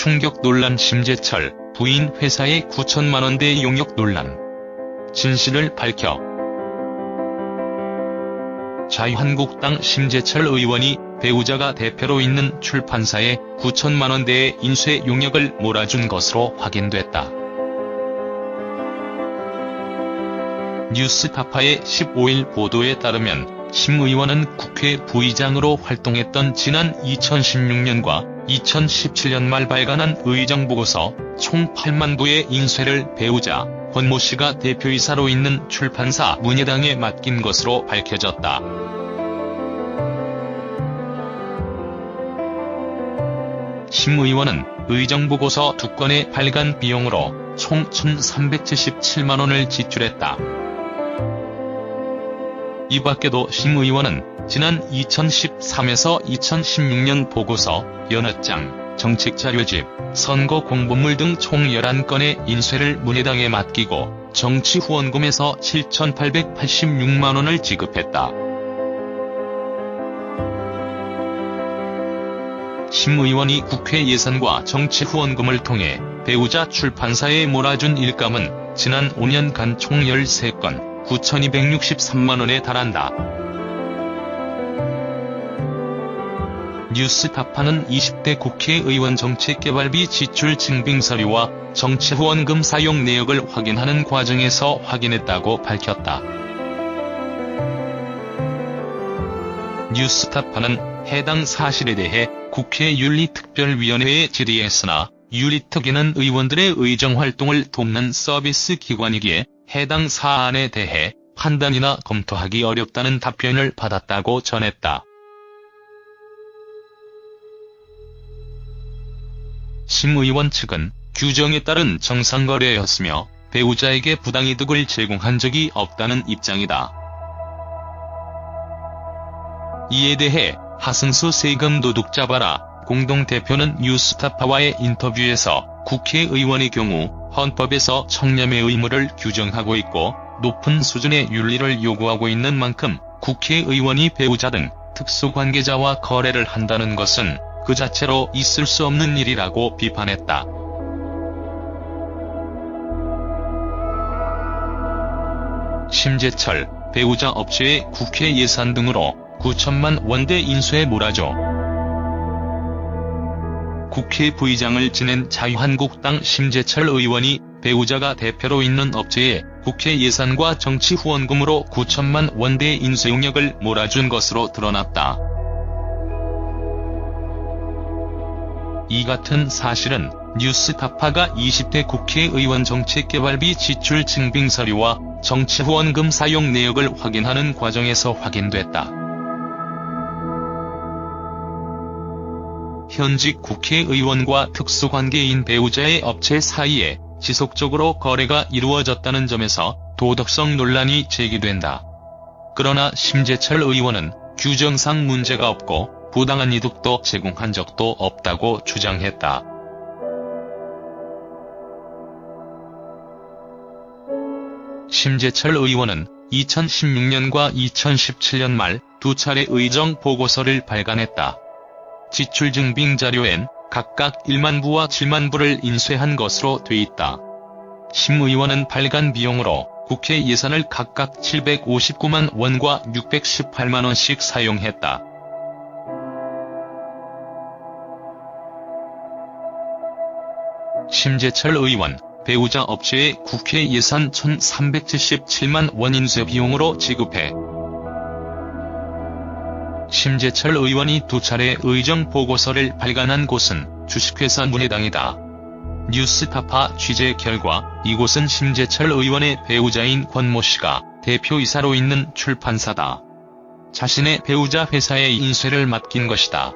충격 논란. 심재철 부인 회사의 9천만 원대 용역 논란. 진실을 밝혀. 자유한국당 심재철 의원이 배우자가 대표로 있는 출판사에 9천만 원대의 인쇄 용역을 몰아준 것으로 확인됐다. 뉴스타파의 15일 보도에 따르면 심 의원은 국회 부의장으로 활동했던 지난 2016년과 2017년 말 발간한 의정보고서 총 8만 부의 인쇄를 배우자 권모 씨가 대표이사로 있는 출판사 문예당에 맡긴 것으로 밝혀졌다. 심 의원은 의정보고서 2건의 발간 비용으로 총 1,377만 원을 지출했다. 이 밖에도 심 의원은 지난 2013에서 2016년 보고서, 연합장, 정책자료집, 선거 공보물 등 총 11건의 인쇄를 문예당에 맡기고 정치 후원금에서 7,886만 원을 지급했다. 심 의원이 국회 예산과 정치 후원금을 통해 배우자 출판사에 몰아준 일감은 지난 5년간 총 13건, 9,263만 원에 달한다. 뉴스타파는 20대 국회의원 정책개발비 지출 증빙서류와 정치 후원금 사용 내역을 확인하는 과정에서 확인했다고 밝혔다. 뉴스타파는 해당 사실에 대해 국회 윤리특별위원회에 질의했으나 윤리특위는 의원들의 의정활동을 돕는 서비스 기관이기에 해당 사안에 대해 판단이나 검토하기 어렵다는 답변을 받았다고 전했다. 심 의원 측은 규정에 따른 정상거래였으며 배우자에게 부당이득을 제공한 적이 없다는 입장이다. 이에 대해 하승수 세금 도둑 잡아라 공동대표는 뉴스타파와의 인터뷰에서 국회의원의 경우 헌법에서 청렴의 의무를 규정하고 있고 높은 수준의 윤리를 요구하고 있는 만큼 국회의원이 배우자 등 특수관계자와 거래를 한다는 것은 그 자체로 있을 수 없는 일이라고 비판했다. 심재철, 배우자 업체의 국회 예산 등으로 9천만 원대 인쇄에 몰아줘. 국회 부의장을 지낸 자유한국당 심재철 의원이 배우자가 대표로 있는 업체에 국회 예산과 정치 후원금으로 9천만 원대 인쇄 용역을 몰아준 것으로 드러났다. 이 같은 사실은 뉴스타파가 20대 국회의원 정책개발비 지출 증빙서류와 정치 후원금 사용 내역을 확인하는 과정에서 확인됐다. 현직 국회의원과 특수관계인 배우자의 업체 사이에 지속적으로 거래가 이루어졌다는 점에서 도덕성 논란이 제기된다. 그러나 심재철 의원은 규정상 문제가 없고 부당한 이득도 제공한 적도 없다고 주장했다. 심재철 의원은 2016년과 2017년 말 2차례 의정 보고서를 발간했다. 지출 증빙 자료엔 각각 1만 부와 7만 부를 인쇄한 것으로 돼 있다. 심 의원은 발간 비용으로 국회 예산을 각각 759만 원과 618만 원씩 사용했다. 심재철 의원, 배우자 업체에 국회 예산 1,377만 원 인쇄 비용으로 지급해. 심재철 의원이 2차례 의정 보고서를 발간한 곳은 주식회사 문예당이다. 뉴스타파 취재 결과 이곳은 심재철 의원의 배우자인 권모 씨가 대표이사로 있는 출판사다. 자신의 배우자 회사에 인쇄를 맡긴 것이다.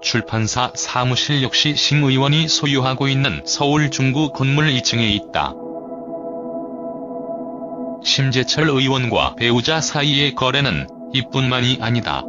출판사 사무실 역시 심 의원이 소유하고 있는 서울 중구 건물 2층에 있다. 심재철 의원과 배우자 사이의 거래는 이뿐만이 아니다.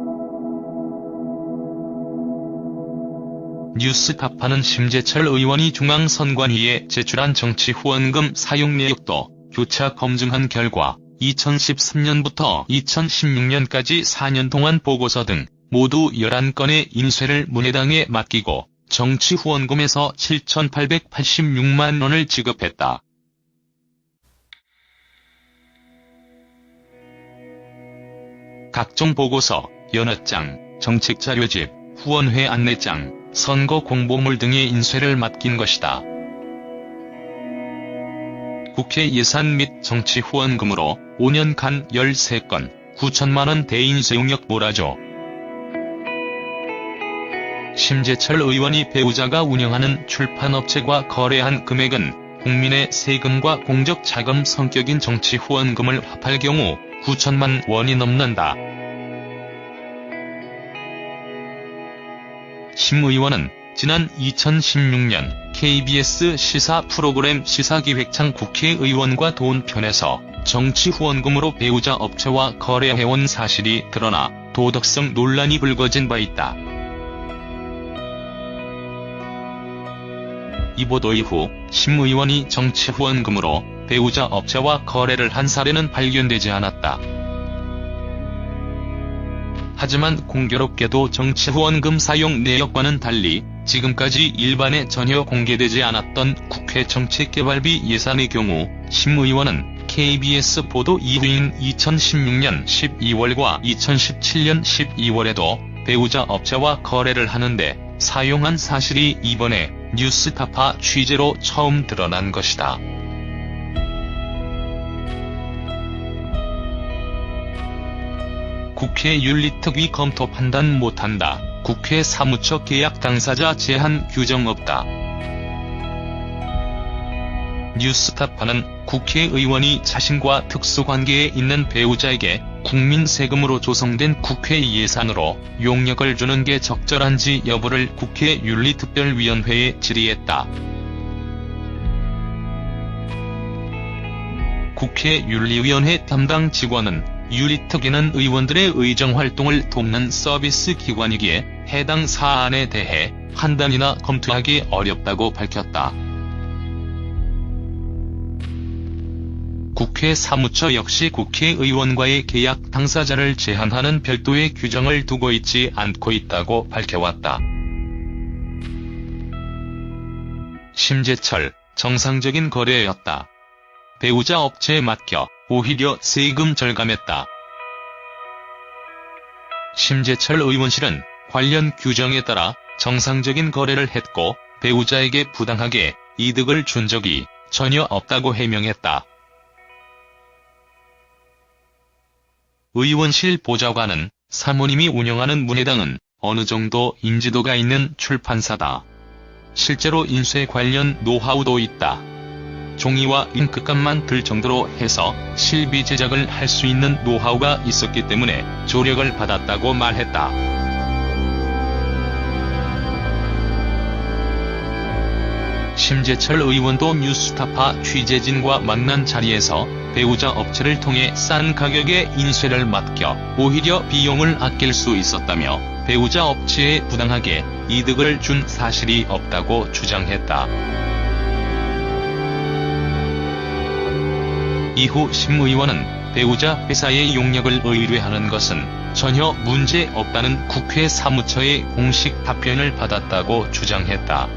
뉴스타파는 심재철 의원이 중앙선관위에 제출한 정치 후원금 사용 내역도 교차 검증한 결과 2013년부터 2016년까지 4년 동안 보고서 등 모두 11건의 인쇄를 문해당에 맡기고 정치 후원금에서 7,886만 원을 지급했다. 각종 보고서, 연회장, 정책자료집, 후원회 안내장, 선거 공보물 등의 인쇄를 맡긴 것이다. 국회 예산 및 정치 후원금으로 5년간 13건, 9천만 원 대인쇄 용역 몰아줘. 심재철 의원이 배우자가 운영하는 출판업체과 거래한 금액은 국민의 세금과 공적자금 성격인 정치 후원금을 합할 경우 9천만 원이 넘는다. 심 의원은 지난 2016년 KBS 시사 프로그램 시사기획창 국회의원과 돈 편에서 정치 후원금으로 배우자 업체와 거래해온 사실이 드러나 도덕성 논란이 불거진 바 있다. 이 보도 이후 심 의원이 정치 후원금으로 배우자 업체와 거래를 한 사례는 발견되지 않았다. 하지만 공교롭게도 정치 후원금 사용 내역과는 달리 지금까지 일반에 전혀 공개되지 않았던 국회 정책개발비 예산의 경우 심 의원은 KBS 보도 이후인 2016년 12월과 2017년 12월에도 배우자 업체와 거래를 하는데 사용한 사실이 이번에 뉴스타파 취재로 처음 드러난 것이다. 국회 윤리특위 검토 판단 못한다. 국회 사무처 계약 당사자 제한 규정 없다. 뉴스타파는 국회의원이 자신과 특수관계에 있는 배우자에게 국민 세금으로 조성된 국회 예산으로 용역을 주는 게 적절한지 여부를 국회 윤리특별위원회에 질의했다. 국회 윤리위원회 담당 직원은 윤리특위는 의원들의 의정활동을 돕는 서비스 기관이기에 해당 사안에 대해 판단이나 검토하기 어렵다고 밝혔다. 국회 사무처 역시 국회의원과의 계약 당사자를 제한하는 별도의 규정을 두고 있지 않고 있다고 밝혀왔다. 심재철, 정상적인 거래였다. 배우자 업체에 맡겨 오히려 세금 절감했다. 심재철 의원실은 관련 규정에 따라 정상적인 거래를 했고 배우자에게 부당하게 이득을 준 적이 전혀 없다고 해명했다. 의원실 보좌관은 사모님이 운영하는 문해당은 어느 정도 인지도가 있는 출판사다. 실제로 인쇄 관련 노하우도 있다. 종이와 잉크값만 들 정도로 해서 실비 제작을 할 수 있는 노하우가 있었기 때문에 조력을 받았다고 말했다. 심재철 의원도 뉴스타파 취재진과 만난 자리에서 배우자 업체를 통해 싼 가격에 인쇄를 맡겨 오히려 비용을 아낄 수 있었다며 배우자 업체에 부당하게 이득을 준 사실이 없다고 주장했다. 이후 심 의원은 배우자 회사의 용역을 의뢰하는 것은 전혀 문제 없다는 국회 사무처의 공식 답변을 받았다고 주장했다.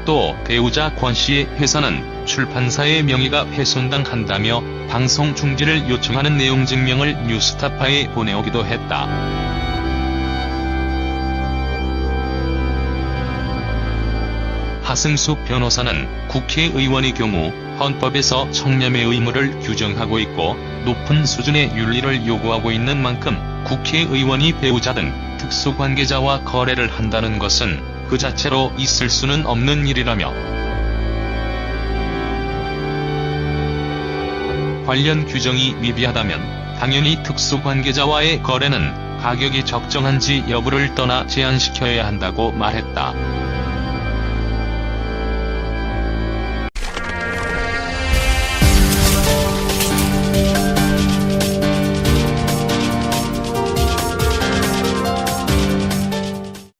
또 배우자 권씨의 회사는 출판사의 명의가 훼손당한다며 방송 중지를 요청하는 내용 증명을 뉴스타파에 보내오기도 했다. 하승수 변호사는 국회의원의 경우 헌법에서 청렴의 의무를 규정하고 있고 높은 수준의 윤리를 요구하고 있는 만큼 국회의원이 배우자 등 특수관계자와 거래를 한다는 것은 그 자체로 있을 수는 없는 일이라며 관련 규정이 미비하다면 당연히 특수관계자와의 거래는 가격이 적정한지 여부를 떠나 제한시켜야 한다고 말했다.